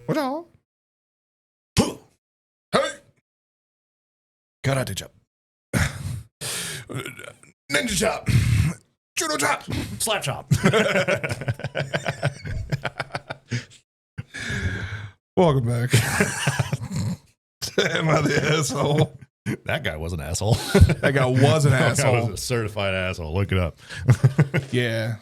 What all? Hey! Karate chop. Ninja chop. Judo chop. Slap chop. Welcome back. Am I the asshole? That guy was an asshole. That guy was an asshole. That guy was a certified asshole. Look it up. Yeah.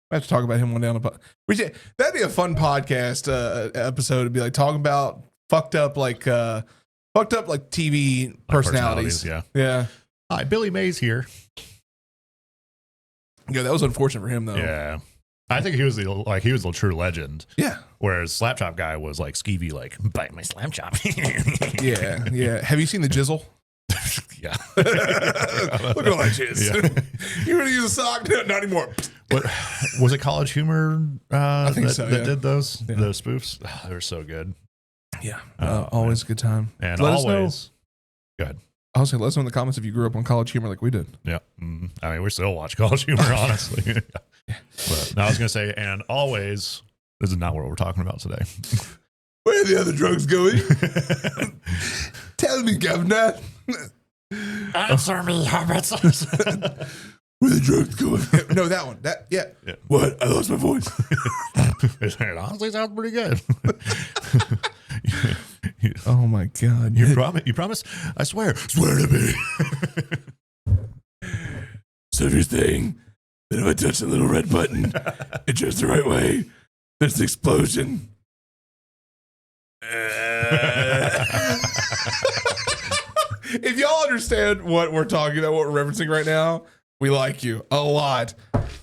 I have to talk about him one day on the pod. That'd be a fun podcast episode to be like talking about fucked up like TV personalities. Yeah. Hi, Billy Mays here. Yeah, that was unfortunate for him though. Yeah. I think he was the true legend. Yeah. Whereas Slap Chop guy was like skeevy, like bite my Slap Chop. Yeah. Have you seen the jizzle? Yeah. Look at all that jizz. Yeah. You ready to use a sock? No, not anymore. What was it? College Humor? I think that did those spoofs. Oh, they were so good. Yeah. Always a good time. And let always. Go ahead. I was saying, let us know in the comments if you grew up on College Humor like we did. Yeah. Mm-hmm. I mean, we still watch College Humor, honestly. But I was going to say, and always, this is not what we're talking about today. Where are the other drugs going? Tell me, Governor. Answer me, Hobbits. Where the drugs going? No, that one. Yeah. What? I lost my voice. It honestly sounds pretty good. Oh my God. You promise? I swear. Swear to me. So if you're saying that if I touch the little red button, it just the right way, there's an explosion. If y'all understand what we're talking about, what we're referencing right now, we like you a lot.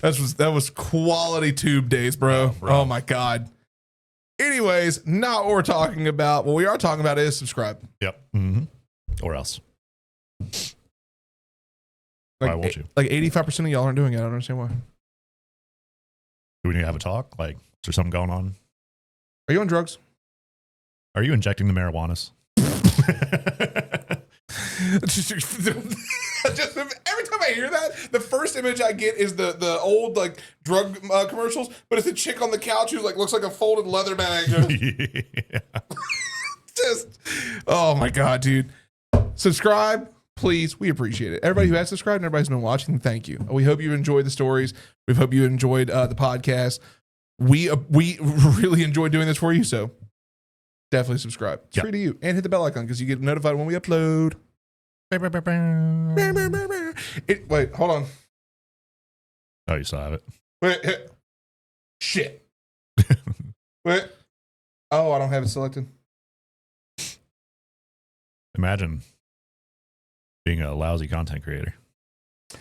That was quality tube days, bro. Oh my God. Anyways, not what we're talking about. What we are talking about is subscribe. Yep. Mm-hmm. Or else. Why won't you? Like 85% of y'all aren't doing it. I don't understand why. Do we need to have a talk? Like, is there something going on? Are you on drugs? Are you injecting the marijuanas? just every time I hear that, the first image I get is the old like drug commercials, but it's a chick on the couch who's like looks like a folded leather bag. Just oh my God, dude. Subscribe, please. We appreciate it. Everybody who has subscribed and everybody's been watching, thank you. We hope you enjoyed the stories. We hope you enjoyed the podcast. We really enjoy doing this for you, so definitely subscribe. It's free to you, and hit the bell icon because you get notified when we upload. Wait, hold on. Oh, you still have it. Wait, shit. Wait. Oh, I don't have it selected. Imagine being a lousy content creator. It's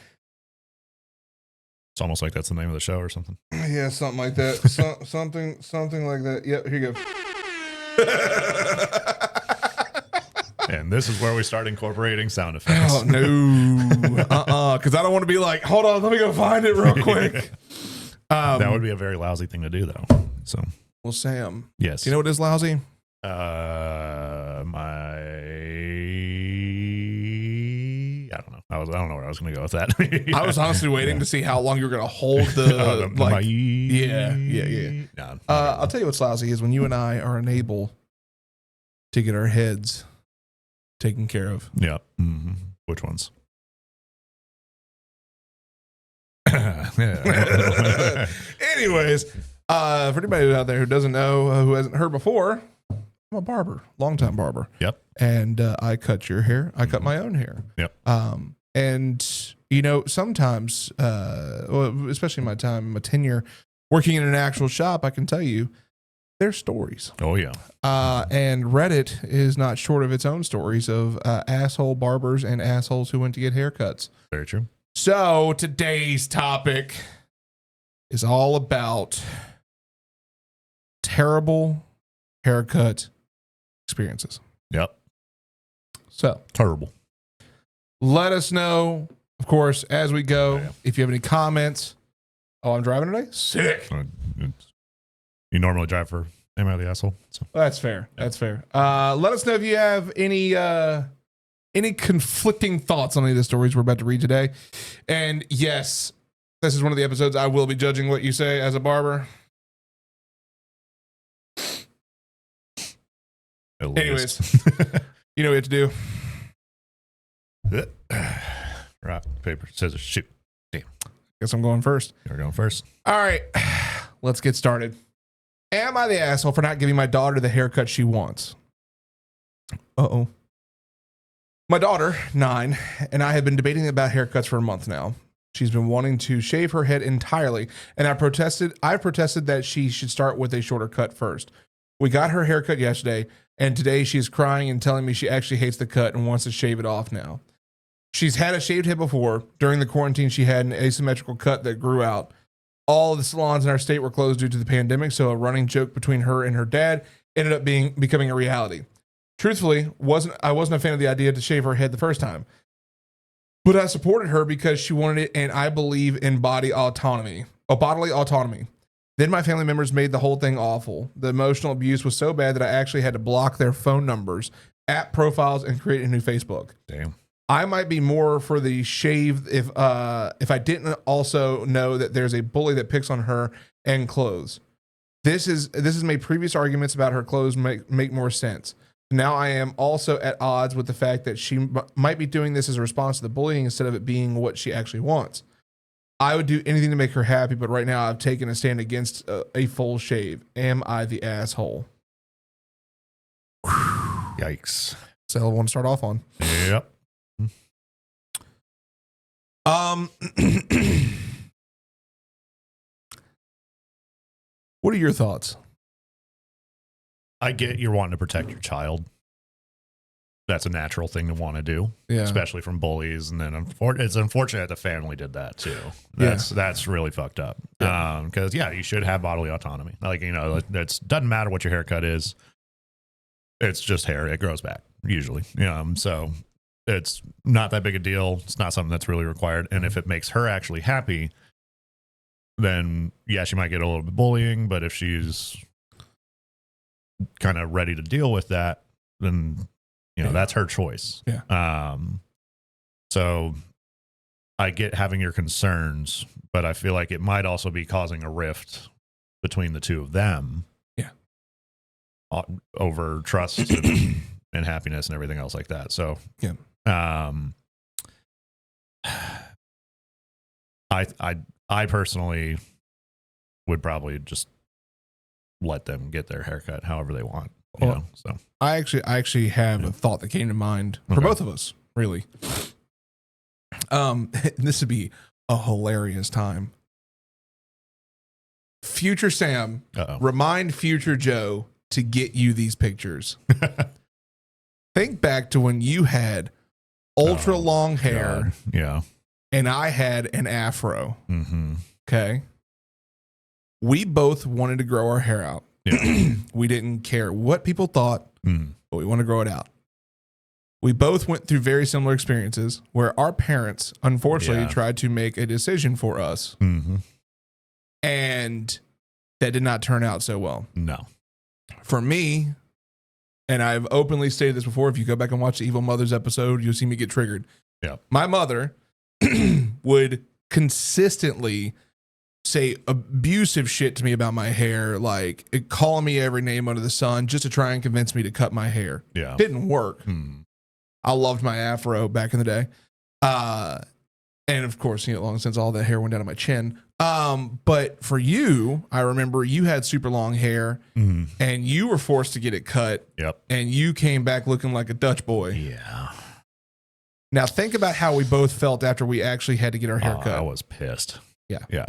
almost like that's the name of the show or something. Yeah, something like that. Something like that. Yep, here you go. And this is where we start incorporating sound effects. Oh, no. Because I don't want to be like, hold on, let me go find it real quick. That would be a very lousy thing to do, though. So, well, Sam. Yes. Do you know what is lousy? I don't know. I don't know where I was going to go with that. I was honestly waiting to see how long you were going to hold the like. Yeah. No, I'll tell you what's lousy is when you and I are unable to get our heads taken care of. Yeah. Mm-hmm. Which ones? Anyways, for anybody out there who doesn't know, who hasn't heard before, I'm a barber, longtime barber. Yep. And I cut your hair. I cut my own hair. Yep. And you know, sometimes, especially my tenure working in an actual shop, I can tell you there's stories. Oh yeah. And Reddit is not short of its own stories of asshole barbers and assholes who went to get haircuts. Very true. So today's topic is all about terrible haircut experiences. Yep. So terrible. Let us know, of course, as we go. Yeah. If you have any comments. Oh, I'm driving today? Sick. You normally drive for Am I the Asshole? So. That's fair. That's fair. Let us know if you have any conflicting thoughts on any of the stories we're about to read today. And yes, this is one of the episodes I will be judging what you say as a barber. Anyways, you know what you have to do. Rock, paper, scissors, shoot. Damn. Guess I'm going first. You're going first. All right, let's get started. Am I the asshole for not giving my daughter the haircut she wants? Uh-oh. My daughter, 9, and I have been debating about haircuts for a month now. She's been wanting to shave her head entirely, and I protested that she should start with a shorter cut first. We got her haircut yesterday, and today she's crying and telling me she actually hates the cut and wants to shave it off now. She's had a shaved head before. During the quarantine, she had an asymmetrical cut that grew out. All of the salons in our state were closed due to the pandemic, so a running joke between her and her dad ended up becoming a reality. Truthfully, I wasn't a fan of the idea to shave her head the first time. But I supported her because she wanted it, and I believe in bodily autonomy. Then my family members made the whole thing awful. The emotional abuse was so bad that I actually had to block their phone numbers, app profiles, and create a new Facebook. Damn. I might be more for the shave if I didn't also know that there's a bully that picks on her and clothes. This has made previous arguments about her clothes make more sense. Now I am also at odds with the fact that she might be doing this as a response to the bullying instead of it being what she actually wants. I would do anything to make her happy, but right now I've taken a stand against a full shave. Am I the asshole? Yikes. So I want to start off on. Yep. What are your thoughts? I get you're wanting to protect your child. That's a natural thing to want to do, especially from bullies. And then it's unfortunate the family did that too. That's really fucked up. Because you should have bodily autonomy. Like, it doesn't matter what your haircut is. It's just hair. It grows back usually. So it's not that big a deal. It's not something that's really required. And if it makes her actually happy, then she might get a little bit bullying. But if she's kind of ready to deal with that, then that's her choice. So I get having your concerns, but I feel like it might also be causing a rift between the two of them. Over trust and happiness and everything else like that. So I personally would probably just let them get their haircut however they want. So I actually have a thought that came to mind for both of us, really. This would be a hilarious time. Future Sam, remind future Joe to get you these pictures. Think back to when you had ultra long hair. God. And I had an afro. Mm-hmm. Okay. We both wanted to grow our hair out. We didn't care what people thought, but we want to grow it out. We both went through very similar experiences where our parents, unfortunately, tried to make a decision for us. Mm-hmm. And that did not turn out so well. No. For me, and I've openly stated this before, if you go back and watch the Evil Mothers episode, you'll see me get triggered. Yeah. My mother would consistently say abusive shit to me about my hair, like calling me every name under the sun just to try and convince me to cut my hair. Yeah. Didn't work. I loved my afro back in the day. And of course, long since all that hair went down to my chin. But for you, I remember you had super long hair and you were forced to get it cut. Yep. And you came back looking like a Dutch boy. Yeah. Now think about how we both felt after we actually had to get our hair cut. I was pissed. Yeah. Yeah.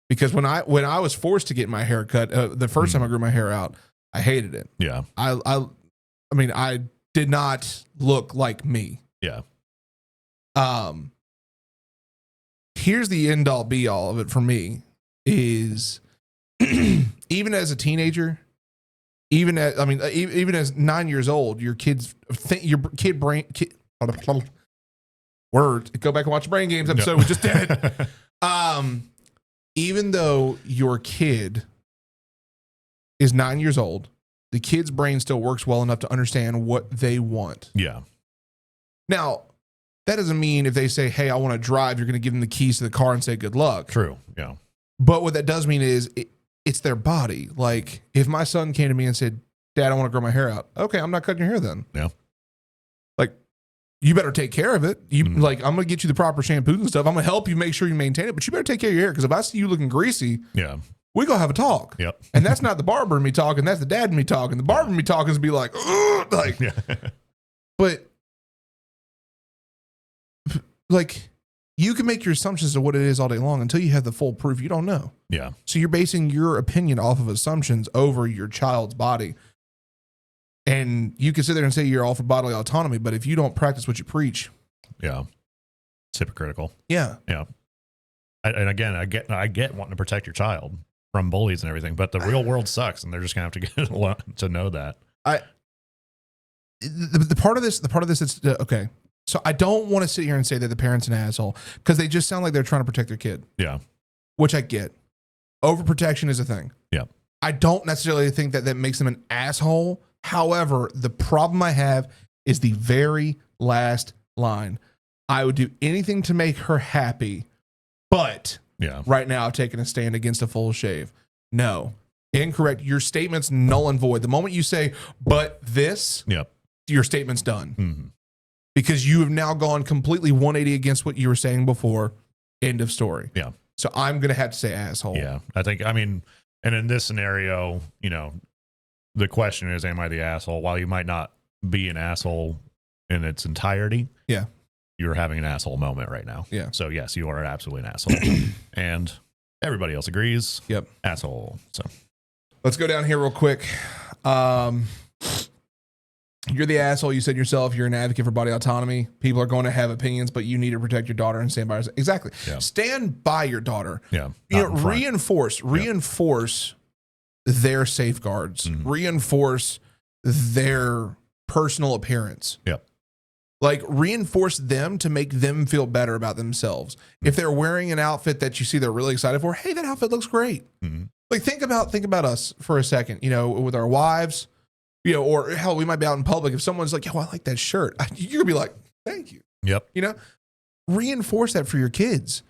Because when I was forced to get my hair cut, the first time I grew my hair out, I hated it. Yeah. I did not look like me. Yeah. Here's the end all be all of it for me is even as a teenager, even as 9 years old, your kid brain words. Go back and watch the Brain Games episode we just did. Even though your kid is 9 years old, the kid's brain still works well enough to understand what they want. Yeah. Now, that doesn't mean if they say, hey, I want to drive, you're going to give them the keys to the car and say good luck. True. Yeah. But what that does mean is it's their body. Like if my son came to me and said, Dad, I want to grow my hair out. Okay, I'm not cutting your hair then. Yeah. Like, you better take care of it. I'm going to get you the proper shampoos and stuff. I'm going to help you make sure you maintain it, but you better take care of your hair, because if I see you looking greasy, we go have a talk. Yep. And that's not the barber and me talking. That's the dad and me talking. The barber and me talking is be like, ugh, like, but like, you can make your assumptions of what it is all day long until you have the full proof. You don't know. Yeah. So you're basing your opinion off of assumptions over your child's body. And you can sit there and say you're all for bodily autonomy, but if you don't practice what you preach. Yeah. It's hypocritical. Yeah. Yeah. And again, I get wanting to protect your child from bullies and everything, but the real world sucks, and they're just gonna have to get to know that. The part of this is okay. So I don't want to sit here and say that the parent's an asshole, because they just sound like they're trying to protect their kid. Yeah. Which I get. Overprotection is a thing. Yeah. I don't necessarily think that makes them an asshole. However, the problem I have is the very last line. I would do anything to make her happy, but right now I've taken a stand against a full shave. No. Incorrect. Your statement's null and void. The moment you say, but this, your statement's done. Mm-hmm. Because you have now gone completely 180 against what you were saying before. End of story. Yeah. So I'm going to have to say asshole. Yeah. I mean, and in this scenario, the question is, am I the asshole? While you might not be an asshole in its entirety. Yeah. You're having an asshole moment right now. Yeah. So yes, you are absolutely an asshole. And everybody else agrees. Yep. Asshole. So let's go down here real quick. You're the asshole. You said yourself, you're an advocate for body autonomy. People are going to have opinions, but you need to protect your daughter and stand by her. Exactly. Yeah. Stand by your daughter. Yeah. Reinforce their safeguards. Mm-hmm. Reinforce their personal appearance. Yep. Like, reinforce them to make them feel better about themselves. Mm-hmm. If they're wearing an outfit that you see they're really excited for, hey, that outfit looks great. Mm-hmm. Like, think about us for a second, with our wives, or hell, we might be out in public. If someone's like, yo, I like that shirt, you're gonna be like, thank you. Yep. Reinforce that for your kids.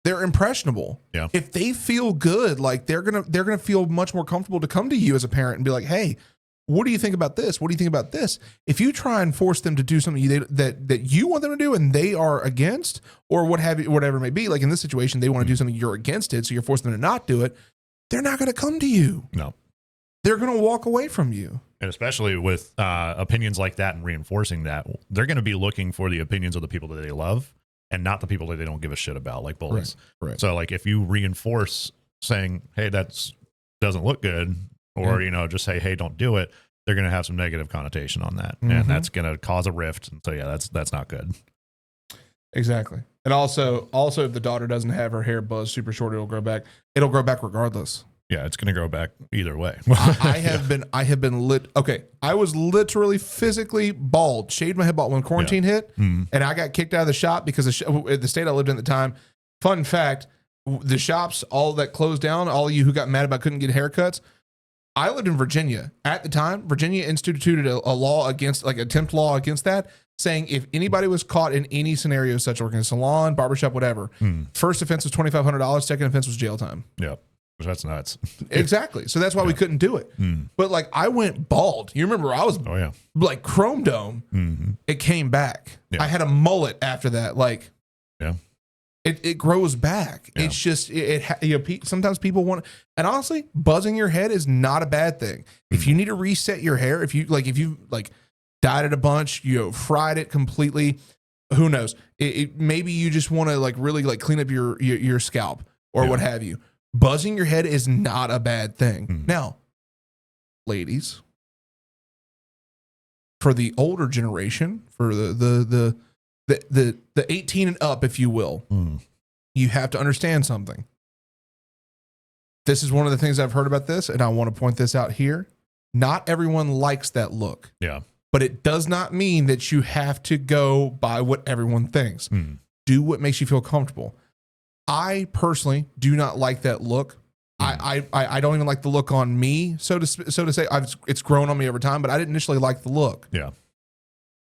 They're impressionable. Yeah. If they feel good, like they're gonna feel much more comfortable to come to you as a parent and be like, hey, what do you think about this? What do you think about this? If you try and force them to do something that you want them to do and they are against, or whatever it may be, like in this situation, they want to do something, you're against it, so you're forcing them to not do it, they're not going to come to you. No. They're going to walk away from you. And especially with opinions like that and reinforcing that, they're going to be looking for the opinions of the people that they love and not the people that they don't give a shit about, like bullies. Right. So like if you reinforce saying, hey, that doesn't look good, or, just say, hey, don't do it, they're going to have some negative connotation on that. Mm-hmm. And that's going to cause a rift. And so, yeah, that's not good. Exactly. And also if the daughter doesn't have her hair buzzed super short, it'll grow back. It'll grow back regardless. Yeah, it's going to grow back either way. I have been I was literally physically bald, shaved my head bald when quarantine hit, and I got kicked out of the shop because the state I lived in at the time. Fun fact, the shops, all that closed down, all of you who got mad about couldn't get haircuts, I lived in Virginia. At the time, Virginia instituted a law against, like, attempt law against that, saying if anybody was caught in any scenario such, like in a salon, barbershop, whatever, first offense was $2,500, second offense was jail time. Yeah. That's nuts. Exactly. So that's why we couldn't do it. But like, I went bald. You remember I was like Chrome Dome. Mm-hmm. It came back. Yeah. I had a mullet after that. Like, it grows back. Yeah. It's just, sometimes people want, and honestly, buzzing your head is not a bad thing. Mm-hmm. If you need to reset your hair, if you dyed it a bunch, fried it completely, who knows? Maybe you just want to like really like clean up your scalp or what have you. Buzzing your head is not a bad thing. Mm-hmm. Now, ladies, for the older generation, for the 18 and up, if you will, you have to understand something. This is one of the things I've heard about this, and I want to point this out here. Not everyone likes that look. Yeah. But it does not mean that you have to go by what everyone thinks. Do what makes you feel comfortable. I personally do not like that look. I don't even like the look on me, so to say. It's grown on me over time, but I didn't initially like the look. Yeah.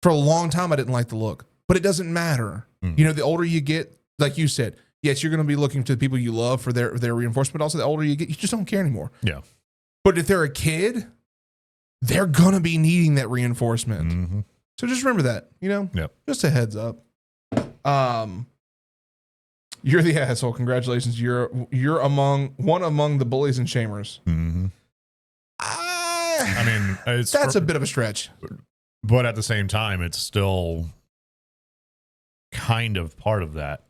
For a long time, I didn't like the look, but it doesn't matter. The older you get, like you said, yes, you're going to be looking to the people you love for their reinforcement. Also, the older you get, you just don't care anymore. Yeah. But if they're a kid, they're going to be needing that reinforcement. Mm-hmm. So just remember that, Yep. Just a heads up. You're the asshole. Congratulations. You're one among the bullies and shamers. Mm-hmm. I mean, that's a bit of a stretch. But at the same time, it's still kind of part of that.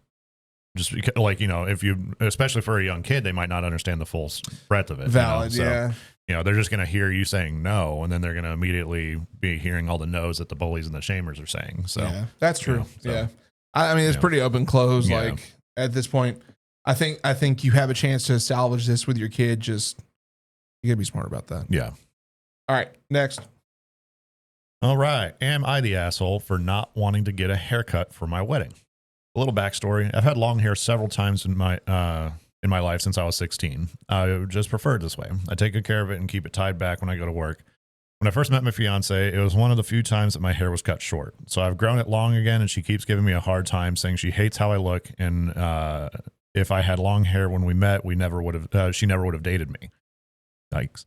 Just because, like, if you, especially for a young kid, they might not understand the full breadth of it. Valid, So, yeah. They're just going to hear you saying no, and then they're going to immediately be hearing all the no's that the bullies and the shamers are saying. So yeah, that's true. So, yeah. I mean, it's pretty open close. Yeah. Like at this point, I think you have a chance to salvage this with your kid. Just you gotta be smart about that. Yeah. All right. Next. All right. Am I the asshole for not wanting to get a haircut for my wedding? A little backstory. I've had long hair several times in my life since I was 16. I just prefer it this way. I take good care of it and keep it tied back when I go to work. When I first met my fiance, it was one of the few times that my hair was cut short. So I've grown it long again, and she keeps giving me a hard time, saying she hates how I look. And if I had long hair when we met, she never would have dated me. Yikes.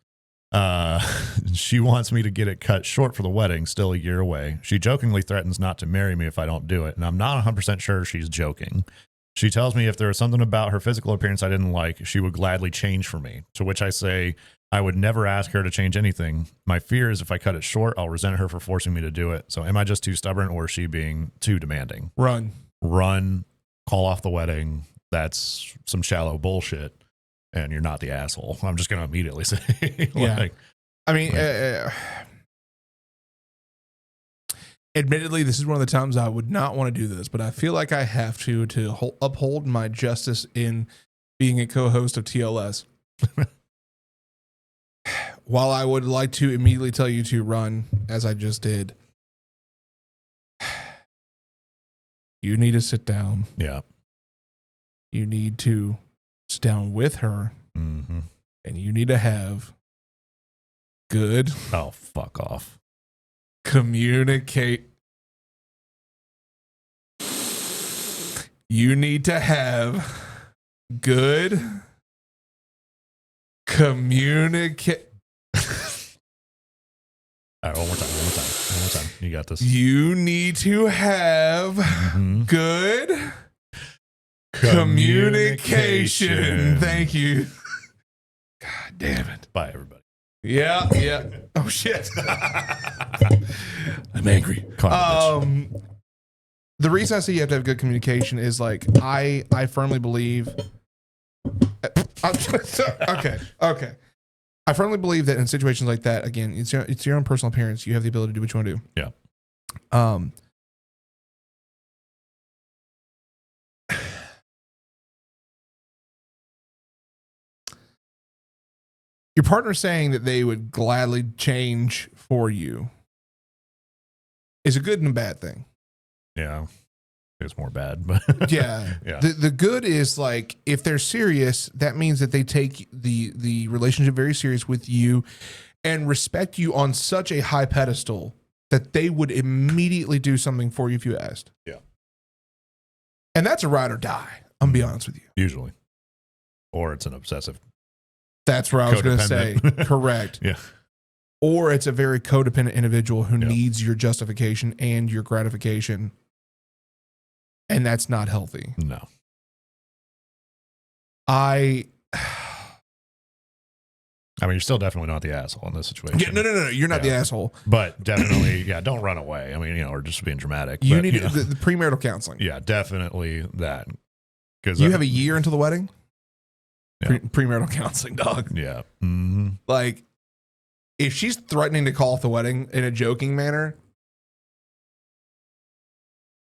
She wants me to get it cut short for the wedding, still a year away. She jokingly threatens not to marry me if I don't do it, and I'm not 100% sure she's joking. She tells me if there was something about her physical appearance I didn't like, she would gladly change for me, to which I say I would never ask her to change anything. My fear is if I cut it short, I'll resent her for forcing me to do it. So am I just too stubborn, or is she being too demanding? Run, call off the wedding. That's some shallow bullshit. And you're not the asshole. I'm just going to immediately say, yeah. I mean, admittedly, this is one of the times I would not want to do this, but I feel like I have to uphold my justice in being a co-host of TLS. While I would like to immediately tell you to run, as I just did, you need to sit down. Yeah. You need to sit down with her, mm-hmm. and you need to have good. Oh, fuck off. Communicate. You need to have good communicate. All right, one more time. You got this. You need to have good communication. Thank you. God damn it. Bye, everybody. Yeah. Oh, shit. I'm angry. The reason I say you have to have good communication is like, I firmly believe. Okay. I firmly believe that in situations like that, again, it's your own personal appearance. You have the ability to do what you want to do. Yeah. Your partner saying that they would gladly change for you is a good and a bad thing. Yeah. It's more bad, but yeah. The good is like, if they're serious, that means that they take the relationship very serious with you and respect you on such a high pedestal that they would immediately do something for you if you asked. Yeah. And that's a ride or die. I'm gonna be honest with you. Usually. Or it's an obsessive. That's where I was going to say. Correct. Yeah. Or it's a very codependent individual who needs your justification and your gratification. And that's not healthy. No. I mean, you're still definitely not the asshole in this situation. Yeah, no. You're not the asshole. But definitely, don't run away. I mean, or just being dramatic. You need the premarital counseling. Yeah, definitely that. Because you have a year until the wedding. Yeah. Premarital counseling, dog. Yeah. Mm-hmm. Like, if she's threatening to call off the wedding in a joking manner,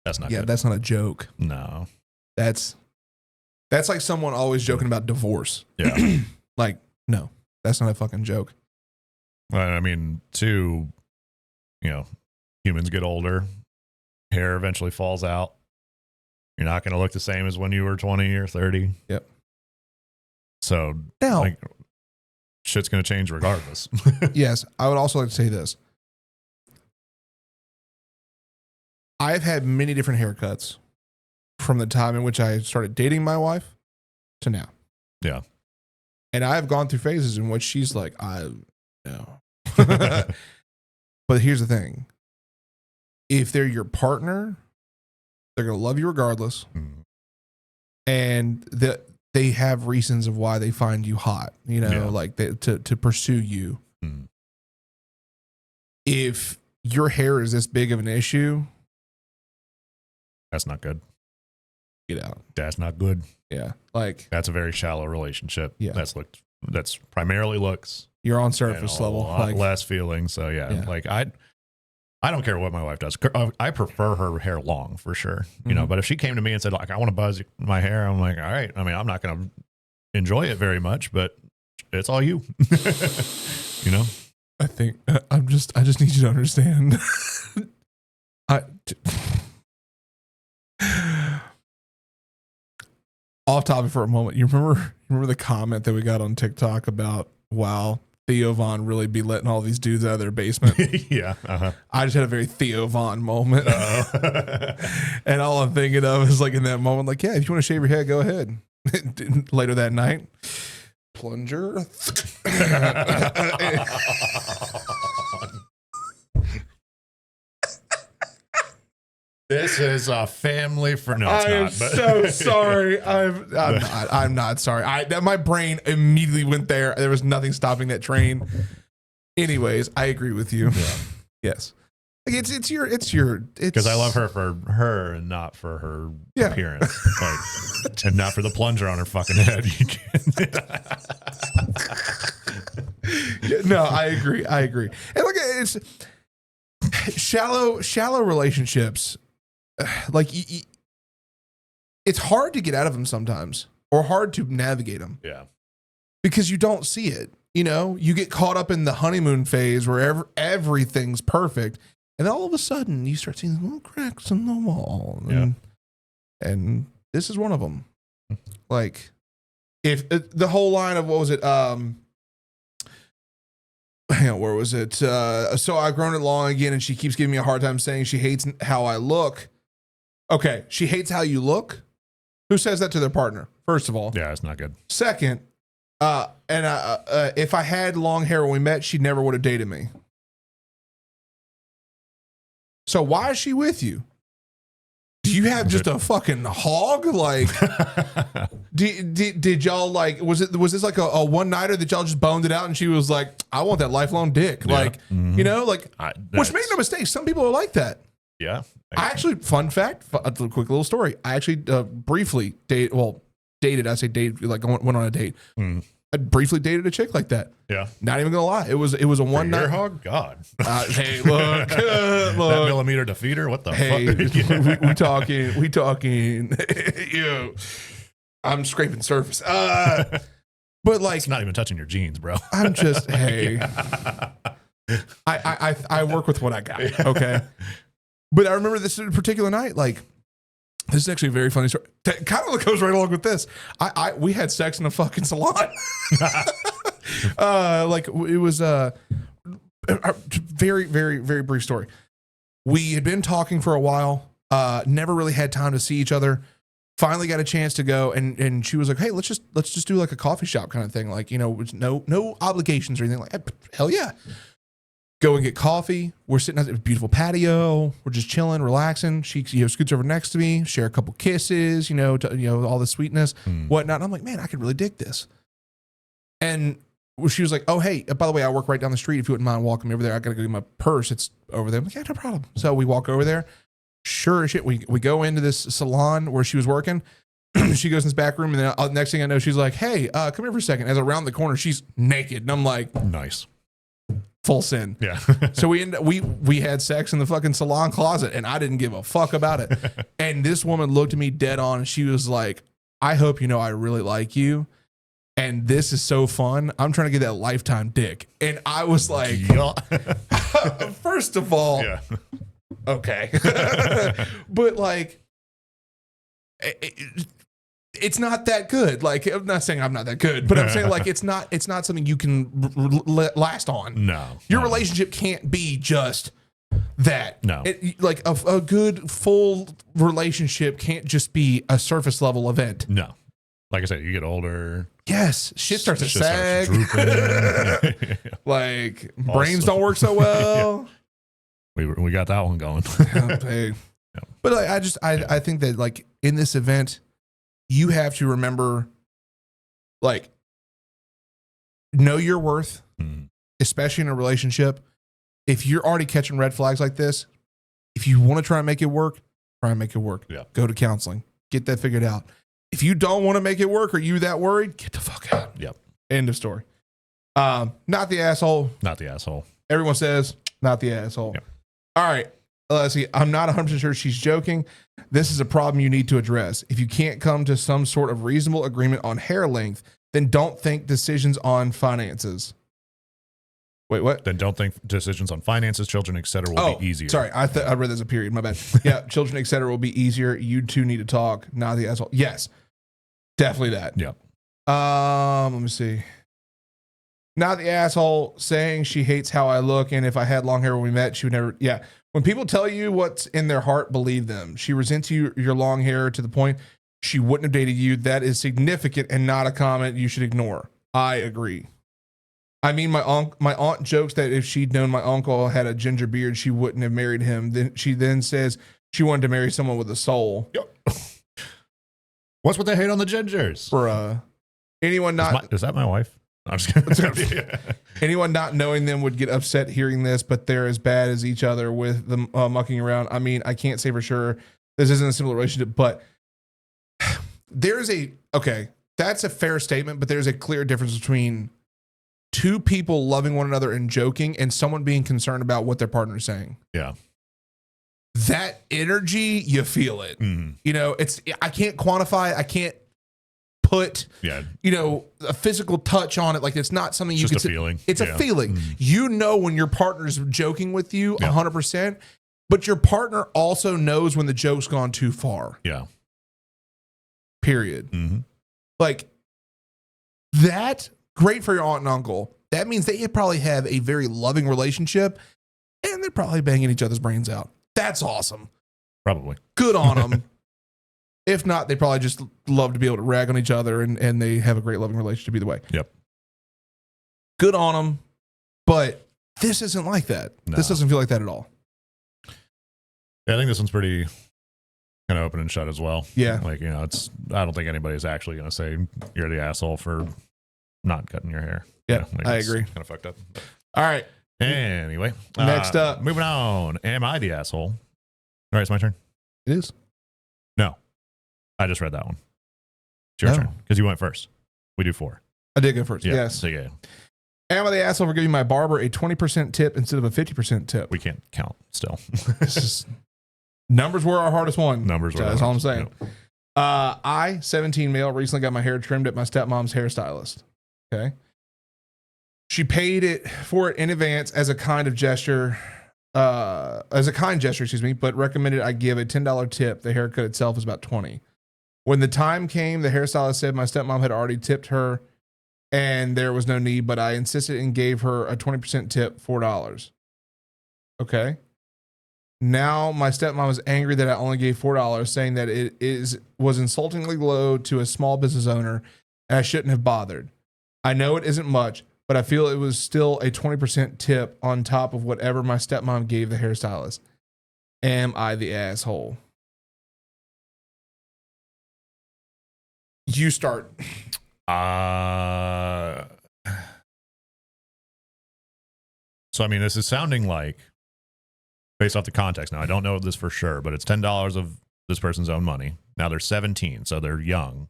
that's not good. That's not a joke. No. That's like someone always joking about divorce. Yeah. Like, no, that's not a fucking joke. Well, I mean, humans get older, hair eventually falls out. You're not going to look the same as when you were 20 or 30. Yep. So, now, shit's going to change regardless. Yes. I would also like to say this. I've had many different haircuts from the time in which I started dating my wife to now. Yeah. And I've gone through phases in which she's like, no. But here's the thing. If they're your partner, they're going to love you regardless. And they have reasons of why they find you hot, like to pursue you. If your hair is this big of an issue, that's not good. Get out. That's not good. Yeah. Like, that's a very shallow relationship. Yeah. That's primarily looks. You're on surface level. A lot less feeling. So yeah, like I don't care what my wife does. I prefer her hair long for sure. But if she came to me and said, like, I want to buzz my hair, I'm like, all right. I mean, I'm not going to enjoy it very much, but it's all you. I think I just need you to understand. Off topic for a moment. You remember the comment that we got on TikTok about, wow, Theo Von really be letting all these dudes out of their basement? Yeah. I just had a very Theo Von moment. And all I'm thinking of is, like, in that moment, like, yeah, if you want to shave your head, go ahead. Later that night, plunger. This is a family for no. I am so sorry. I'm not sorry. My brain immediately went there. There was nothing stopping that train. Anyways, I agree with you. Yeah. Yes. Like it's because I love her for her and not for her appearance, like, and not for the plunger on her fucking head. No, I agree. And look, it's shallow relationships. Like, it's hard to get out of them sometimes, or hard to navigate them. Yeah, because you don't see it. You get caught up in the honeymoon phase where everything's perfect, and all of a sudden you start seeing little cracks in the wall. And this is one of them. Like, if the whole line of, what was it? Where was it? So I've grown it long again, and she keeps giving me a hard time saying she hates how I look. Okay, she hates how you look? Who says that to their partner? First of all. Yeah, it's not good. Second, if I had long hair when we met, she never would have dated me. So why is she with you? Do you have just a fucking hog? Like, did y'all, like, was this like a one-nighter that y'all just boned it out and she was like, I want that lifelong dick? Yeah. Like, which, make no mistake, some people are like that. Yeah. I actually, fun fact, a quick little story. I actually briefly dated, like, went on a date. I briefly dated a chick like that. Yeah. Not even gonna lie. It was a one night. Hog? God. Hey, look. That millimeter defeater? What the fuck? We talking. I'm scraping surface. But, like, it's not even touching your jeans, bro. I'm just, hey. I work with what I got. Okay. But I remember this particular night, like, this is actually a very funny story. That kind of goes right along with this. We had sex in a fucking salon. Like, it was a very, very, very brief story. We had been talking for a while, never really had time to see each other. Finally got a chance to go, and she was like, hey, let's just do like a coffee shop kind of thing. Like, no obligations or anything. Like, hell yeah. Go and get coffee. We're sitting at a beautiful patio. We're just chilling, relaxing. She scoots over next to me, share a couple kisses, all the sweetness, whatnot. And I'm like, man, I could really dig this. And she was like, oh, hey, by the way, I work right down the street. If you wouldn't mind walking me over there, I got to go get my purse. It's over there. I'm like, yeah, no problem. So we walk over there. Sure as shit, we go into this salon where she was working. She goes in this back room, and then next thing I know, she's like, hey, come here for a second. As around the corner, she's naked. And I'm like, nice. Full sin. Yeah. So we had sex in the fucking salon closet, and I didn't give a fuck about it. And this woman looked at me dead on, and she was like, I hope you know I really like you, and this is so fun. I'm trying to get that lifetime dick. And I was like, first of all, okay. But, like, it's not that good. Like, I'm not saying I'm not that good, but I'm saying, like, it's not something you can last on. No. Your relationship can't be just that. No. Like, a good full relationship can't just be a surface level event. No. Like I said, you get older, Yes, shit starts to sag. Drooping. Like brains don't work so well. We got that one going. Hey. But like, I think that like in this event, you have to remember, like, know your worth, especially in a relationship. If you're already catching red flags like this, if you want to try and make it work, try and make it work. Yeah. Go to counseling. Get that figured out. If you don't want to make it work or you that worried, get the fuck out. Yep. End of story. Not the asshole. Not the asshole. Everyone says not the asshole. Yep. All right. Let's see. I'm not 100% sure she's joking. This is a problem you need to address. If you can't come to some sort of reasonable agreement on hair length, then don't think decisions on finances. Wait, what? Then don't think decisions on finances, children, etc. will be easier. Sorry, I read there's a period. My bad. Yeah, children, etc. will be easier. You two need to talk. Not the asshole. Yes, definitely that. Yep. Let me see. Not the asshole saying she hates how I look, and if I had long hair when we met, she would never. Yeah. When people tell you what's in their heart, believe them. She resents your long hair to the point she wouldn't have dated you. That is significant and not a comment you should ignore. I agree. I mean, my aunt jokes that if she'd known my uncle had a ginger beard, she wouldn't have married him. Then she says she wanted to marry someone with a soul. Yep. What's with the hate on the gingers? For anyone not is that my wife? I'm just kidding. Anyone not knowing them would get upset hearing this, but they're as bad as each other with them mucking around. I mean, I can't say for sure this isn't a similar relationship, but that's a fair statement, but there's a clear difference between two people loving one another and joking and someone being concerned about what their partner is saying. Yeah. That energy, you feel it. Mm. You know, I can't quantify, I can't put, a physical touch on it. Like it's not something you can say. Feeling. It's a feeling. Mm. You know when your partner's joking with you 100%, but your partner also knows when the joke's gone too far. Yeah. Period. Mm-hmm. Like that. Great for your aunt and uncle. That means they probably have a very loving relationship and they're probably banging each other's brains out. That's awesome. Probably. Good on them. If not, they probably just love to be able to rag on each other and they have a great loving relationship either way. Yep. Good on them. But this isn't like that. No. This doesn't feel like that at all. Yeah, I think this one's pretty kind of open and shut as well. Yeah. Like, I don't think anybody's actually going to say you're the asshole for not cutting your hair. Yeah, I agree. Kind of fucked up. All right. Anyway. Next up. Moving on. Am I the asshole? All right, it's my turn. It is. No. I just read that one. It's your turn. Because you went first. We do 4. I did go first. Yeah, yes. So yeah. Am I the asshole for giving my barber a 20% tip instead of a 50% tip? We can't count still. Numbers were our hardest one. That's all I'm saying. Yep. I, 17 male, recently got my hair trimmed at my stepmom's hairstylist. Okay. She paid for it in advance as a kind gesture, but recommended I give a $10 tip. The haircut itself is about $20. When the time came, the hairstylist said my stepmom had already tipped her and there was no need, but I insisted and gave her a 20% tip, $4. Okay. Now my stepmom is angry that I only gave $4, saying that it was insultingly low to a small business owner and I shouldn't have bothered. I know it isn't much, but I feel it was still a 20% tip on top of whatever my stepmom gave the hairstylist. Am I the asshole? You start. So, I mean, this is sounding like, based off the context, now I don't know this for sure, but it's $10 of this person's own money. Now they're 17, so they're young.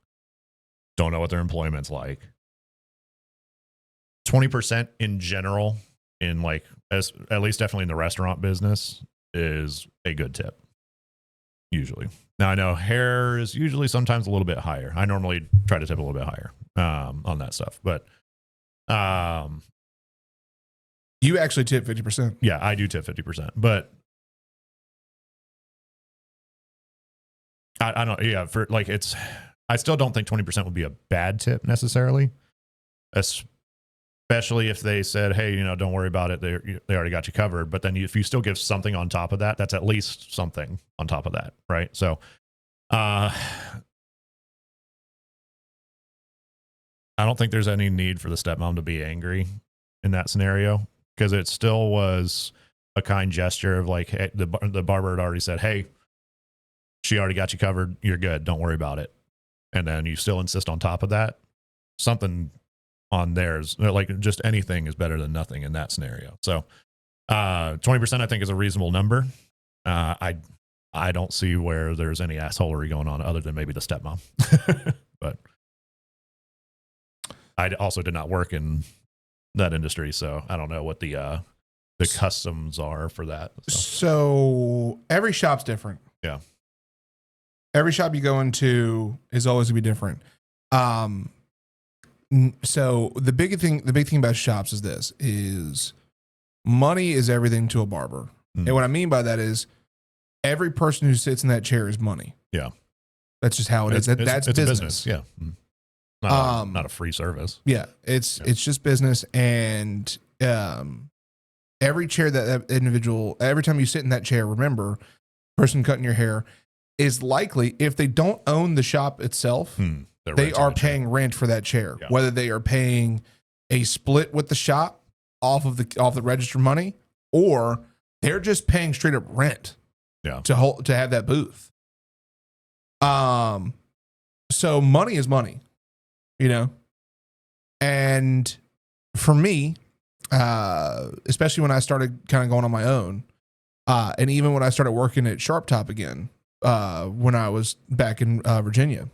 Don't know what their employment's like. 20% in general, in like, at least definitely in the restaurant business, is a good tip. Usually. Now I know hair is usually sometimes a little bit higher. I normally try to tip a little bit higher on that stuff, but you actually tip 50%. Yeah, I do tip 50%, but I don't. Yeah, for like I still don't think 20% would be a bad tip necessarily, especially if they said, hey, don't worry about it. They already got you covered. But then if you still give something on top of that, that's at least something on top of that. Right. So, I I don't think there's any need for the stepmom to be angry in that scenario, because it still was a kind gesture of like, hey, the barber had already said, hey, she already got you covered. You're good. Don't worry about it. And then you still insist on top of that. Something on theirs, like just anything is better than nothing in that scenario. So 20% I think is a reasonable number. I don't see where there's any assholery going on other than maybe the stepmom. But I also did not work in that industry, so I don't know what the customs are for that. So every shop's different. Yeah. Every shop you go into is always gonna be different. So the big thing about shops is this: is money is everything to a barber. And what I mean by that is every person who sits in that chair is money. Yeah. That's just how it is. That's it's business. A business. Yeah. Not a free service. Yeah. It's just business. And every chair that individual, every time you sit in that chair, remember, person cutting your hair is likely, if they don't own the shop itself, they are paying rent for that chair. Yeah. Whether they are paying a split with the shop off the register money, or they're just paying straight up rent. Yeah. To have that booth. So money is money, and for me, especially when I started kind of going on my own, and even when I started working at Sharp Top again, when I was back in Virginia,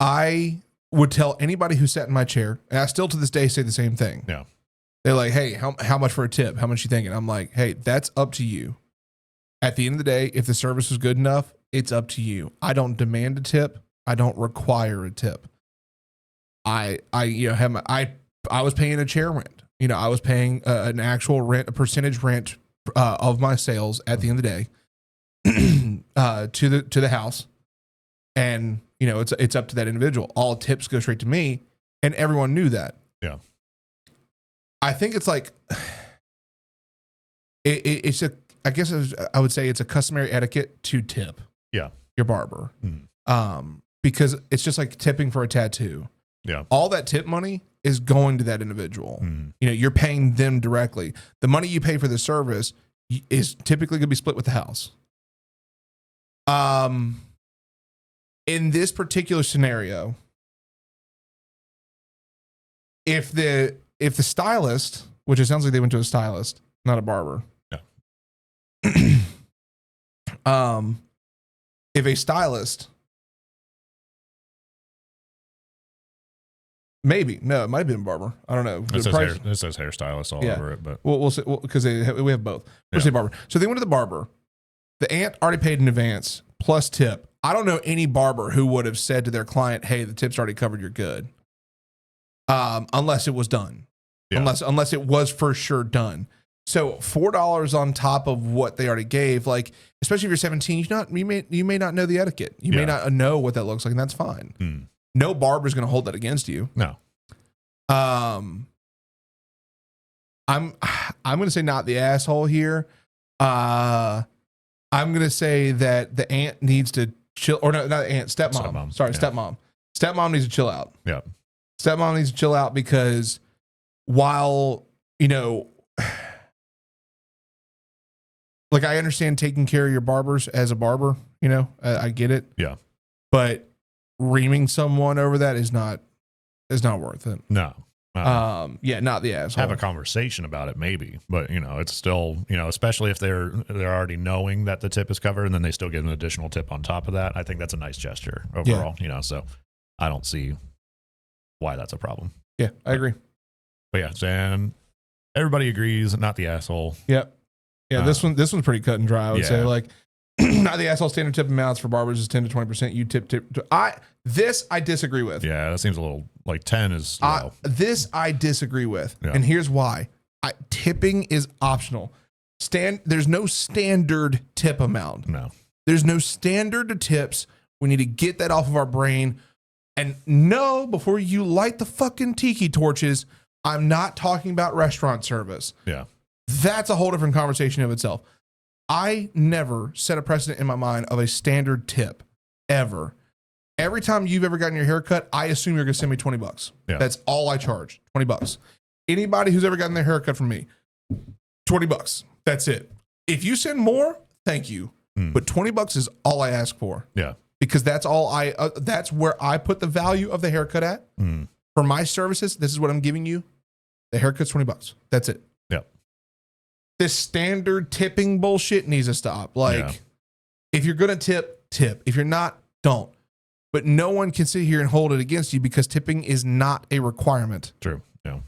I would tell anybody who sat in my chair, and I still to this day say the same thing. Yeah. They're like, hey, how much for a tip? How much you thinking? I'm like, hey, that's up to you. At the end of the day, if the service is good enough, it's up to you. I don't demand a tip. I don't require a tip. I was paying a chair rent. I was paying an actual rent, a percentage rent of my sales at the end of the day to the house. And, it's up to that individual. All tips go straight to me, and everyone knew that. Yeah. I think it's like I would say it's a customary etiquette to tip. Yeah. Your barber. Because it's just like tipping for a tattoo. Yeah. All that tip money is going to that individual. You're paying them directly. The money you pay for the service is typically going to be split with the house. In this particular scenario, if the stylist, which it sounds like they went to a stylist, not a barber. Yeah. If a stylist, maybe, no, it might have been a barber. I don't know. It says hairstylist all over it, but we'll see, because we have both. We'll say barber. So they went to the barber. The aunt already paid in advance plus tip. I don't know any barber who would have said to their client, hey, the tip's already covered, you're good. Unless it was done. Yeah. Unless it was for sure done. So $4 on top of what they already gave, like, especially if you're 17, you may not know the etiquette. You may not know what that looks like, and that's fine. No barber's going to hold that against you. No. I'm going to say not the asshole here. I'm going to say that the aunt needs to chill, or no, not the aunt, stepmom. Sorry, yeah. Stepmom. Stepmom needs to chill out. Yeah. Stepmom needs to chill out, because while, like, I understand taking care of your barbers as a barber, I get it. Yeah. But reaming someone over that is not worth it. No. Not the asshole. Have a conversation about it, maybe, but it's still, especially if they're already knowing that the tip is covered, and then they still get an additional tip on top of that. I think that's a nice gesture overall. So I don't see why that's a problem. Yeah, I agree. But yeah, and everybody agrees, not the asshole. Yep. Yeah, this one's pretty cut and dry. I would say, like, not the asshole. Standard tip amounts for barbers is 10 to 20%. You tip. I disagree with. Yeah, that seems a little like 10 is low. This I disagree with, and here's why. Tipping is optional. There's no standard tip amount. No, there's no standard to tips. We need to get that off of our brain. And no, before you light the fucking tiki torches, I'm not talking about restaurant service. Yeah. That's a whole different conversation of itself. I never set a precedent in my mind of a standard tip, ever. Every time you've ever gotten your hair cut, I assume you're going to send me $20. Yeah. That's all I charge, $20. Anybody who's ever gotten their hair cut from me, $20. That's it. If you send more, thank you. But $20 is all I ask for. Yeah. Because that's all that's where I put the value of the haircut at. For my services, this is what I'm giving you. The haircut's $20. That's it. Yeah. This standard tipping bullshit needs to stop. Like, if you're going to tip. If you're not, don't. But no one can sit here and hold it against you because tipping is not a requirement. True. Yeah.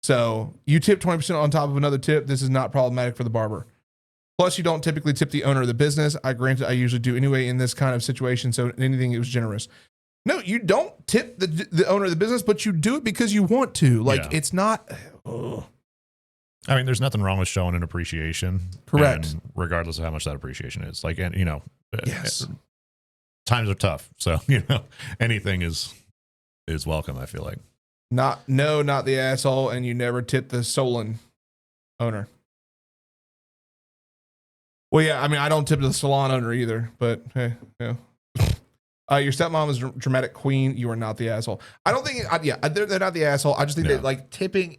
So you tip 20% on top of another tip. This is not problematic for the barber. Plus, you don't typically tip the owner of the business. Granted, I usually do anyway in this kind of situation. So anything, it was generous. No, you don't tip the owner of the business, but you do it because you want to. Like, it's not. Ugh. I mean, there's nothing wrong with showing an appreciation. Correct. Regardless of how much that appreciation is. Like, and yes. Times are tough. So, anything is welcome, I feel like. Not the asshole, and you never tip the Solon owner. Well, yeah, I mean, I don't tip the salon owner either, but hey, your stepmom is dramatic queen. You are not the asshole. I don't think, they're not the asshole. I just think that like tipping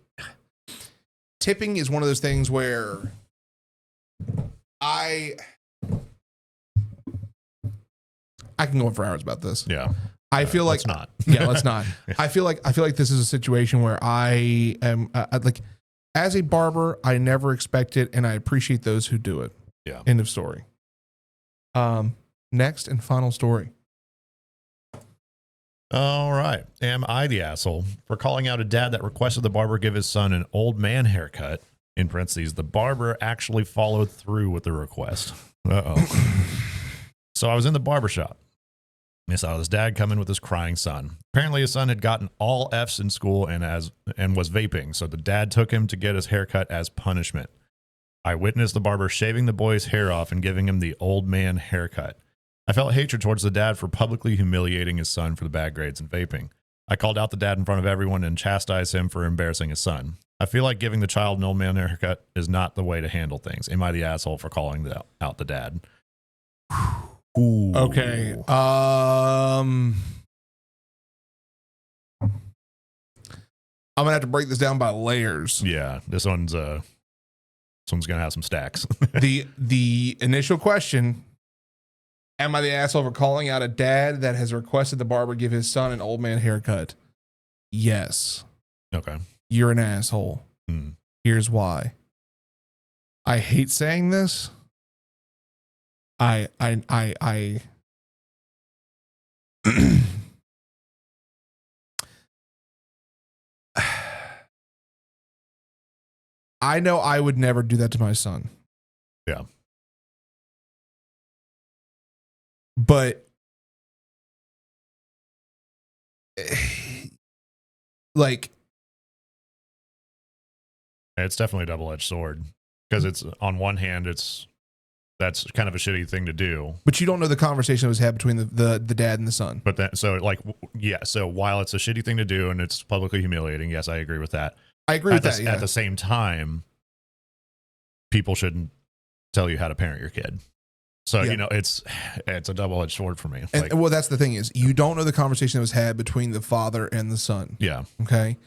is one of those things where I can go on for hours about this. Yeah. I feel like let's not. Yeah, let's not. I feel like this is a situation where I am like, as a barber, I never expect it, and I appreciate those who do it. Yeah. End of story. Next and final story. All right. Am I the asshole for calling out a dad that requested the barber give his son an old man haircut? In parentheses, the barber actually followed through with the request. Uh-oh. So I was in the barber shop. I saw this dad come in with his crying son. Apparently his son had gotten all F's in school and was vaping, so the dad took him to get his haircut as punishment. I witnessed the barber shaving the boy's hair off and giving him the old man haircut. I felt hatred towards the dad for publicly humiliating his son for the bad grades and vaping. I called out the dad in front of everyone and chastised him for embarrassing his son. I feel like giving the child an old man haircut is not the way to handle things. Am I the asshole for calling out the dad? Ooh. Okay. I'm gonna have to break this down by layers. Yeah, this one's gonna have some stacks. the initial question: am I the asshole for calling out a dad that has requested the barber give his son an old man haircut? Yes. Okay. You're an asshole. Here's why. I hate saying this. I I know I would never do that to my son. Yeah. But like, it's definitely a double-edged sword because it's on one hand, that's kind of a shitty thing to do. But you don't know the conversation that was had between the dad and the son. But then, so while it's a shitty thing to do and it's publicly humiliating, yes, I agree with that. I agree with that. At the same time, people shouldn't tell you how to parent your kid. So, it's a double-edged sword for me. And well, that's the thing is you don't know the conversation that was had between the father and the son. Yeah. Okay.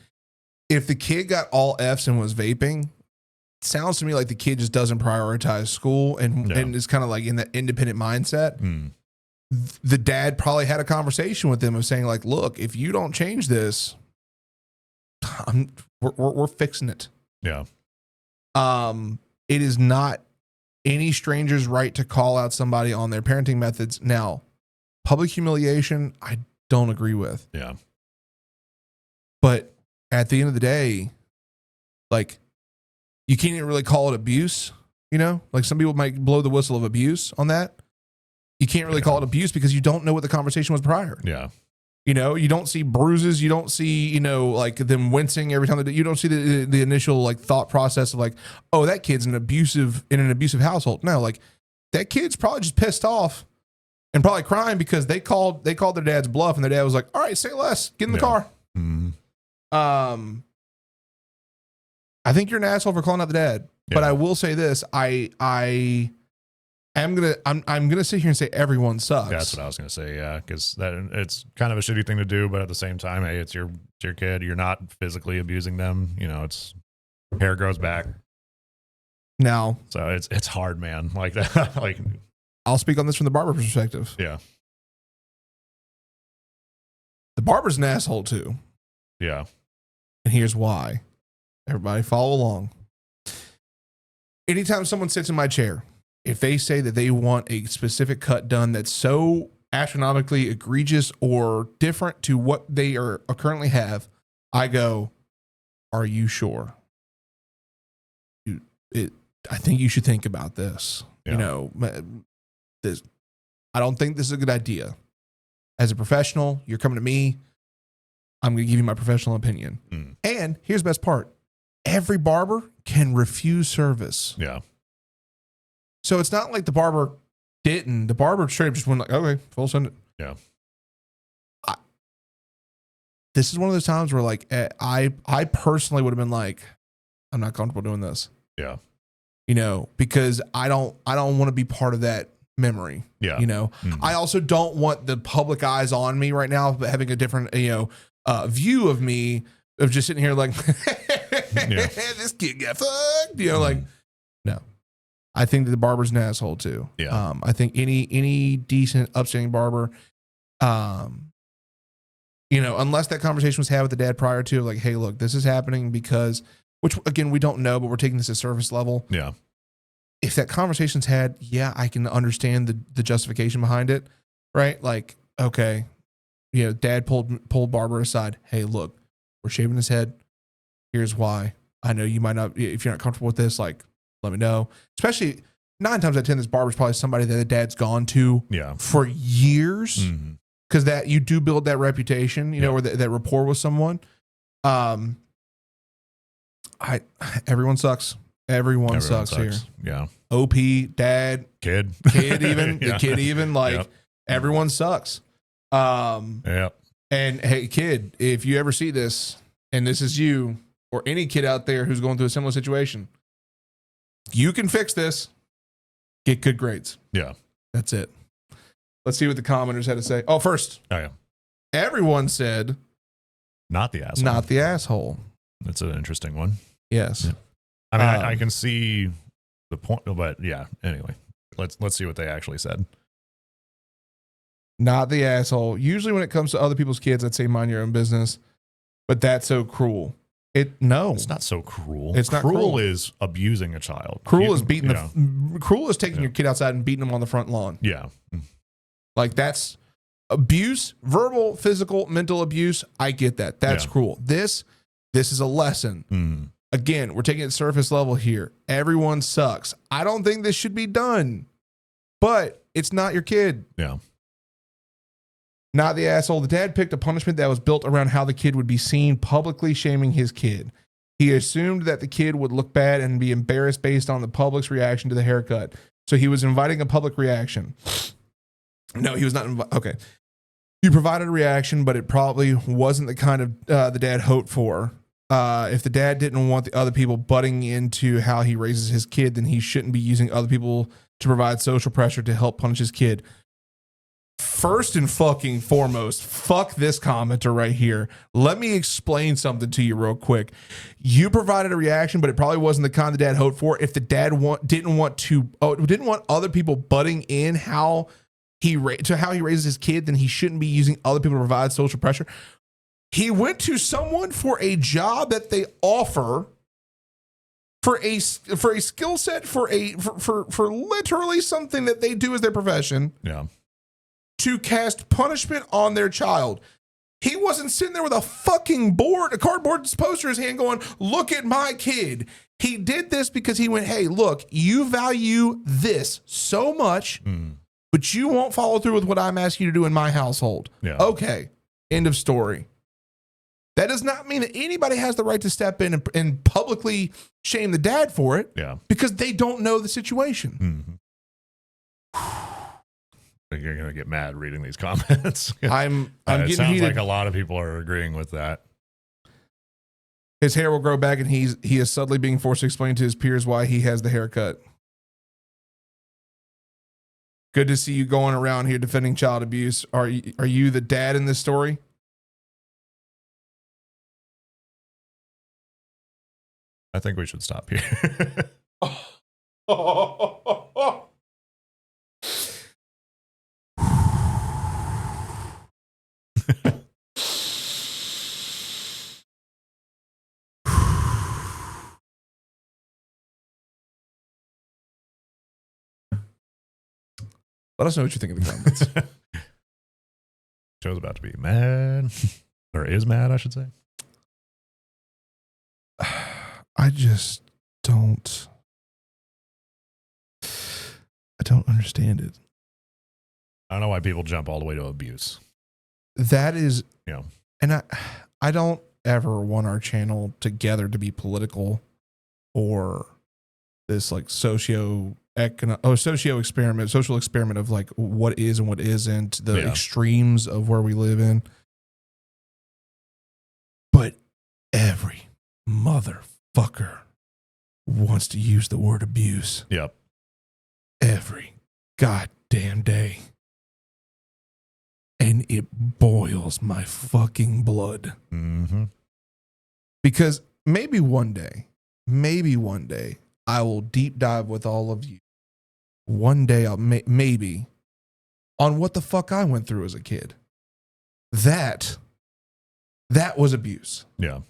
If the kid got all F's and was vaping, it sounds to me like the kid just doesn't prioritize school and is kind of like in that independent mindset. The dad probably had a conversation with them of saying like, look, if you don't change this, we're fixing it. Yeah. It is not any stranger's right to call out somebody on their parenting methods. Now, public humiliation, I don't agree with. Yeah. But at the end of the day, like, you can't even really call it abuse, Like some people might blow the whistle of abuse on that. You can't really call it abuse because you don't know what the conversation was prior. Yeah. You don't see bruises. You don't see, like them wincing every time you don't see the initial like thought process of like, oh, that kid's in an abusive household. No, like that kid's probably just pissed off and probably crying because they called their dad's bluff and their dad was like, all right, say less, get in the car. I think you're an asshole for calling out the dad, but I will say this. I I'm gonna sit here and say everyone sucks. That's what I was gonna say. Yeah, because it's kind of a shitty thing to do, but at the same time, hey, it's your kid. You're not physically abusing them. You know, it's hair grows back. Now, so it's hard, man. Like that. Like, I'll speak on this from the barber perspective. Yeah, the barber's an asshole too. Yeah, and here's why. Everybody, follow along. Anytime someone sits in my chair, if they say that they want a specific cut done that's so astronomically egregious or different to what they are currently have, I go, are you sure? I think you should think about this. Yeah. You know, I don't think this is a good idea. As a professional, you're coming to me. I'm going to give you my professional opinion. And here's the best part. Every barber can refuse service. Yeah. So it's not like the barber didn't. The barber straight up just went like, okay, full send it. Yeah. This is one of those times where like I personally would have been like, I'm not comfortable doing this. Yeah. You know, because I don't want to be part of that memory. Yeah. You know, I also don't want the public eyes on me right now, but having a different, view of me of just sitting here like, this kid got fucked. You know, like, no. I think that the barber's an asshole too. Yeah. I think any decent, upstanding barber, unless that conversation was had with the dad prior to, like, hey, look, this is happening because, which again, we don't know, but we're taking this at surface level. Yeah. If that conversation's had, I can understand the justification behind it, right? Like, okay, dad pulled barber aside. Hey, look, we're shaving his head. Here's why. I know you might not, if you're not comfortable with this, like, let me know. Especially 9 times out of 10, this barber's probably somebody that the dad's gone to for years. Because that you do build that reputation, or that rapport with someone. Everyone sucks. Everyone sucks here. Yeah. OP, dad, kid even the kid even like everyone sucks. Yeah. And hey, kid, if you ever see this, and this is you or any kid out there who's going through a similar situation, you can fix this. Get good grades. Yeah. That's it. Let's see what the commenters had to say. Oh, first. Oh, yeah. Everyone said not the asshole. Not the asshole. That's an interesting one. Yes. Yeah. I mean, I can see the point, but yeah. Anyway, let's see what they actually said. Not the asshole. Usually, when it comes to other people's kids, I'd say mind your own business. But that's so cruel. It's not so cruel. It's not cruel. Is abusing a child. Cruel is beating cruel is taking your kid outside and beating them on the front lawn. Yeah. Like that's abuse, verbal, physical, mental abuse. I get that. That's cruel. This is a lesson. Again, we're taking it surface level here. Everyone sucks. I don't think this should be done, but it's not your kid. Yeah. Not the asshole. The dad picked a punishment that was built around how the kid would be seen publicly shaming his kid. He assumed that the kid would look bad and be embarrassed based on the public's reaction to the haircut. So he was inviting a public reaction. No, he was not. Okay. You provided a reaction, but it probably wasn't the kind of the dad hoped for. If the dad didn't want the other people butting into how he raises his kid, then he shouldn't be using other people to provide social pressure to help punish his kid. First and fucking foremost, fuck this commenter right here. Let me explain something to you real quick. You provided a reaction, but it probably wasn't the kind the dad hoped for. If the dad didn't want other people butting in how he raises his kid, then he shouldn't be using other people to provide social pressure. He went to someone for a job that they offer, for a skill set, for literally something that they do as their profession. Yeah. To cast punishment on their child. He wasn't sitting there with a fucking a cardboard poster in his hand going, look at my kid. He did this because he went, hey, look, you value this so much, but you won't follow through with what I'm asking you to do in my household. Yeah. Okay. End of story. That does not mean that anybody has the right to step in and publicly shame the dad for it. Yeah. Because they don't know the situation. You're going to get mad reading these comments. I'm getting it sounds heated. like a lot of people are agreeing with that. His hair will grow back, and he is subtly being forced to explain to his peers why he has the haircut. Good to see you going around here defending child abuse. Are you the dad in this story? I think we should stop here. Let us know what you think in the comments. Joe's about to be mad. Or is mad, I should say. I just don't. I don't understand it. I don't know why people jump all the way to abuse. That is, Yeah. And I don't ever want our channel together to be political or this like social experiment of like what is and what isn't, the extremes of where we live in. But every motherfucker wants to use the word abuse. Yep. Every goddamn day. And it boils my fucking blood. Mm-hmm. Because maybe one day, I will deep dive with all of you. One day I'll maybe on what the fuck I went through as a kid. That was abuse. Yeah.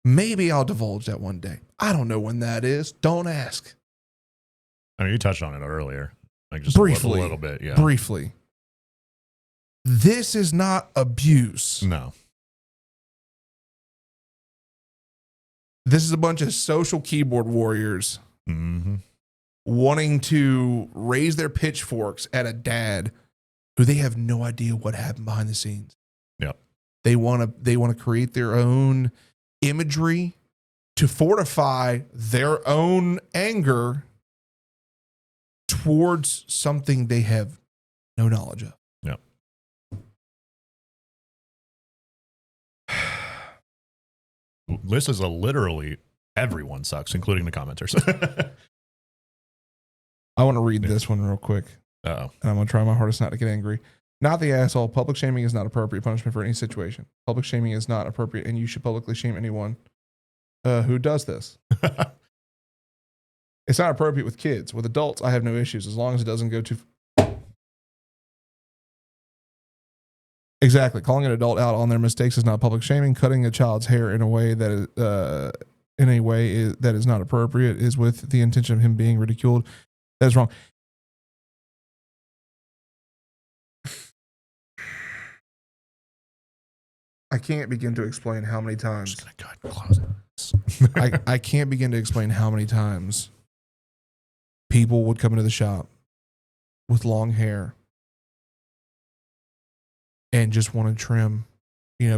Maybe I'll divulge that one day. I don't know when that is. Don't ask. I mean, you touched on it earlier. Like just briefly, a little bit. Yeah. Briefly. This is not abuse. No. This is a bunch of social keyboard warriors wanting to raise their pitchforks at a dad who they have no idea what happened behind the scenes. Yep. They want to create their own imagery to fortify their own anger towards something they have no knowledge of. Yep. This is literally everyone sucks, including the commenters. I want to read this one real quick. Uh-oh. And I'm going to try my hardest not to get angry. Not the asshole. Public shaming is not appropriate punishment for any situation. Public shaming is not appropriate, and you should publicly shame anyone who does this. It's not appropriate with kids. With adults, I have no issues as long as it doesn't go too. Exactly. Calling an adult out on their mistakes is not public shaming. Cutting a child's hair in a way that is not appropriate is with the intention of him being ridiculed. That is wrong. I can't begin to explain how many times. I'm just gonna go ahead and close it. I can't begin to explain how many times people would come into the shop with long hair and just want to trim,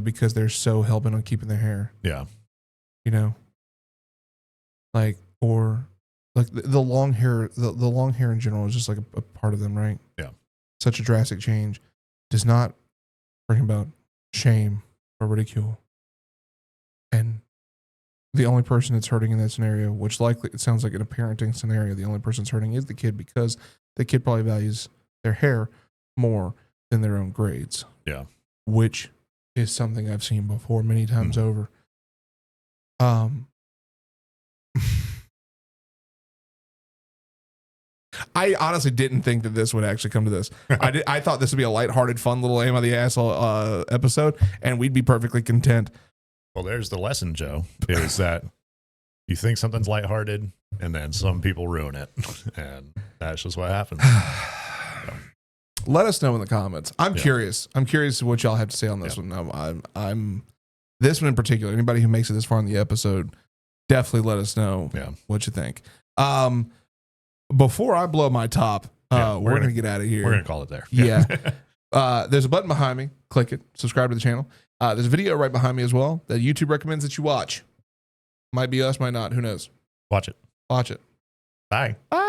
because they're so hell-bent on keeping their hair. Yeah. Like the long hair, the long hair in general is just like a part of them, right? Yeah. Such a drastic change does not bring about shame or ridicule. And the only person that's hurting in that scenario, which likely it sounds like in a parenting scenario, the only person that's hurting is the kid because the kid probably values their hair more than their own grades. Yeah. Which is something I've seen before many times over. I honestly didn't think that this would actually come to this. I thought this would be a lighthearted, fun little aim of the asshole episode, and we'd be perfectly content. Well, there's the lesson, Joe, is that you think something's lighthearted, and then some people ruin it, and that's just what happens. Let us know in the comments. I'm curious. I'm curious what y'all have to say on this one. I'm this one in particular. Anybody who makes it this far in the episode, definitely let us know what you think. Before I blow my top, we're gonna get out of here. We're gonna call it there. Yeah. There's a button behind me. Click it. Subscribe to the channel. There's a video right behind me as well that YouTube recommends that you watch. Might be us, might not. Who knows? Watch it. Watch it. Bye. Bye.